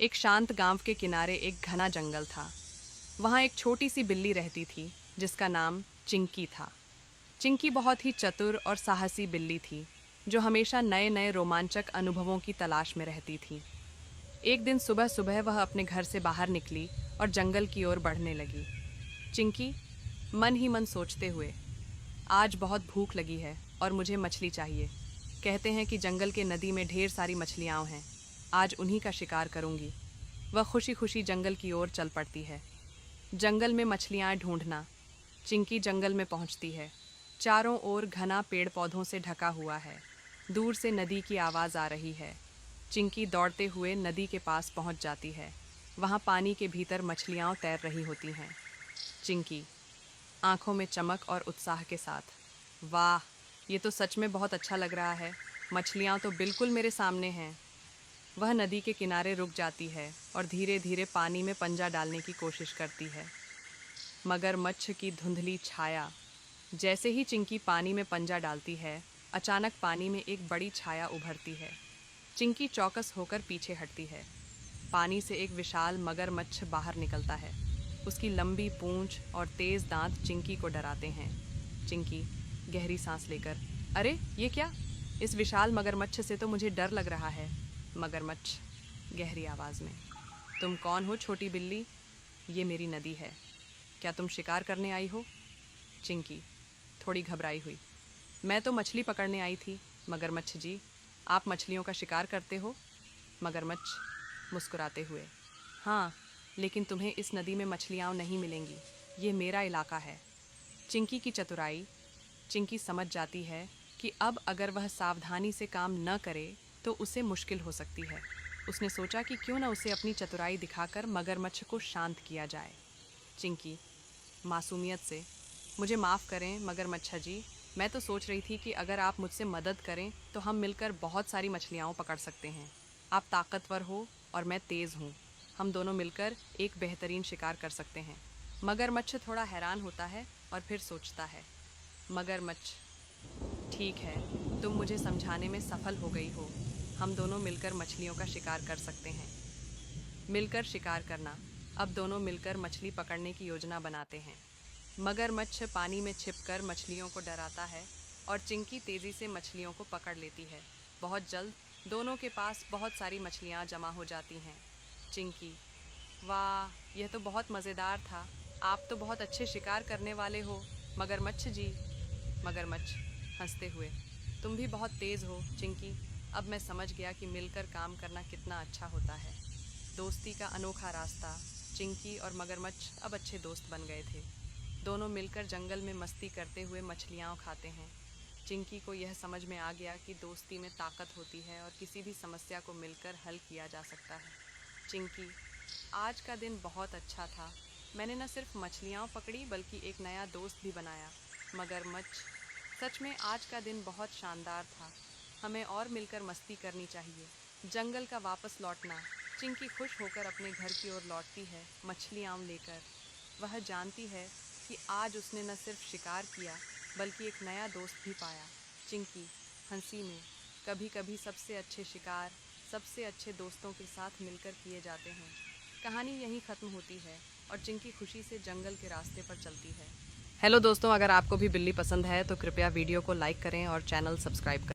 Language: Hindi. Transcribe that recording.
एक शांत गांव के किनारे एक घना जंगल था। वहाँ एक छोटी सी बिल्ली रहती थी जिसका नाम चिंकी था। चिंकी बहुत ही चतुर और साहसी बिल्ली थी जो हमेशा नए नए रोमांचक अनुभवों की तलाश में रहती थी। एक दिन सुबह सुबह वह अपने घर से बाहर निकली और जंगल की ओर बढ़ने लगी। चिंकी मन ही मन सोचते हुए, आज बहुत भूख लगी है और मुझे मछली चाहिए। कहते हैं कि जंगल के नदी में ढेर सारी मछलियाँ हैं। आज उन्हीं का शिकार करूंगी। वह खुशी खुशी जंगल की ओर चल पड़ती है। जंगल में मछलियाँ ढूंढना। चिंकी जंगल में पहुंचती है। चारों ओर घना पेड़ पौधों से ढका हुआ है। दूर से नदी की आवाज़ आ रही है। चिंकी दौड़ते हुए नदी के पास पहुंच जाती है। वहां पानी के भीतर मछलियाँ तैर रही होती हैं। चिंकी आंखों में चमक और उत्साह के साथ, वाह, ये तो सच में बहुत अच्छा लग रहा है। मछलियाँ तो बिल्कुल मेरे सामने हैं। वह नदी के किनारे रुक जाती है और धीरे धीरे पानी में पंजा डालने की कोशिश करती है। मगरमच्छ की धुंधली छाया। जैसे ही चिंकी पानी में पंजा डालती है, अचानक पानी में एक बड़ी छाया उभरती है। चिंकी चौकस होकर पीछे हटती है। पानी से एक विशाल मगरमच्छ बाहर निकलता है। उसकी लंबी पूंछ और तेज दांत चिंकी को डराते हैं। चिंकी गहरी सांस लेकर, अरे ये क्या? इस विशाल मगरमच्छ से तो मुझे डर लग रहा है। मगरमच्छ गहरी आवाज़ में, तुम कौन हो छोटी बिल्ली? ये मेरी नदी है। क्या तुम शिकार करने आई हो? चिंकी थोड़ी घबराई हुई, मैं तो मछली पकड़ने आई थी। मगरमच्छ जी, आप मछलियों का शिकार करते हो? मगरमच्छ मुस्कुराते हुए, हाँ, लेकिन तुम्हें इस नदी में मछलियाँ नहीं मिलेंगी। ये मेरा इलाका है। चिंकी की चतुराई। चिंकी समझ जाती है कि अब अगर वह सावधानी से काम न करे तो उसे मुश्किल हो सकती है। उसने सोचा कि क्यों न उसे अपनी चतुराई दिखाकर मगरमच्छ को शांत किया जाए। चिंकी मासूमियत से, मुझे माफ़ करें मगरमच्छा जी, मैं तो सोच रही थी कि अगर आप मुझसे मदद करें तो हम मिलकर बहुत सारी मछलियाँ पकड़ सकते हैं। आप ताकतवर हो और मैं तेज़ हूँ। हम दोनों मिलकर एक बेहतरीन शिकार कर सकते हैं। मगरमच्छ थोड़ा हैरान होता है और फिर सोचता है, मगरमच्छ, ठीक है, तुम मुझे समझाने में सफल हो गई हो। हम दोनों मिलकर मछलियों का शिकार कर सकते हैं। मिलकर शिकार करना। अब दोनों मिलकर मछली पकड़ने की योजना बनाते हैं। मगरमच्छ पानी में छिपकर मछलियों को डराता है और चिंकी तेज़ी से मछलियों को पकड़ लेती है। बहुत जल्द दोनों के पास बहुत सारी मछलियाँ जमा हो जाती हैं। चिंकी, वाह, यह तो बहुत मज़ेदार था। आप तो बहुत अच्छे शिकार करने वाले हो मगरमच्छ जी। मगरमच्छ हंसते हुए, तुम भी बहुत तेज़ हो चिंकी। अब मैं समझ गया कि मिलकर काम करना कितना अच्छा होता है। दोस्ती का अनोखा रास्ता। चिंकी और मगरमच्छ अब अच्छे दोस्त बन गए थे। दोनों मिलकर जंगल में मस्ती करते हुए मछलियाँ खाते हैं। चिंकी को यह समझ में आ गया कि दोस्ती में ताकत होती है और किसी भी समस्या को मिलकर हल किया जा सकता है। चिंकी, आज का दिन बहुत अच्छा था। मैंने न सिर्फ मछलियाँ पकड़ी बल्कि एक नया दोस्त भी बनाया। मगरमच्छ, सच में आज का दिन बहुत शानदार था। हमें और मिलकर मस्ती करनी चाहिए। जंगल का वापस लौटना। चिंकी खुश होकर अपने घर की ओर लौटती है, मछलियाँ लेकर। वह जानती है कि आज उसने न सिर्फ शिकार किया बल्कि एक नया दोस्त भी पाया। चिंकी हंसी में, कभी कभी सबसे अच्छे शिकार सबसे अच्छे दोस्तों के साथ मिलकर किए जाते हैं। कहानी यहीं ख़त्म होती है और चिंकी खुशी से जंगल के रास्ते पर चलती है। हेलो दोस्तों, अगर आपको भी बिल्ली पसंद है तो कृपया वीडियो को लाइक करें और चैनल सब्सक्राइब करें।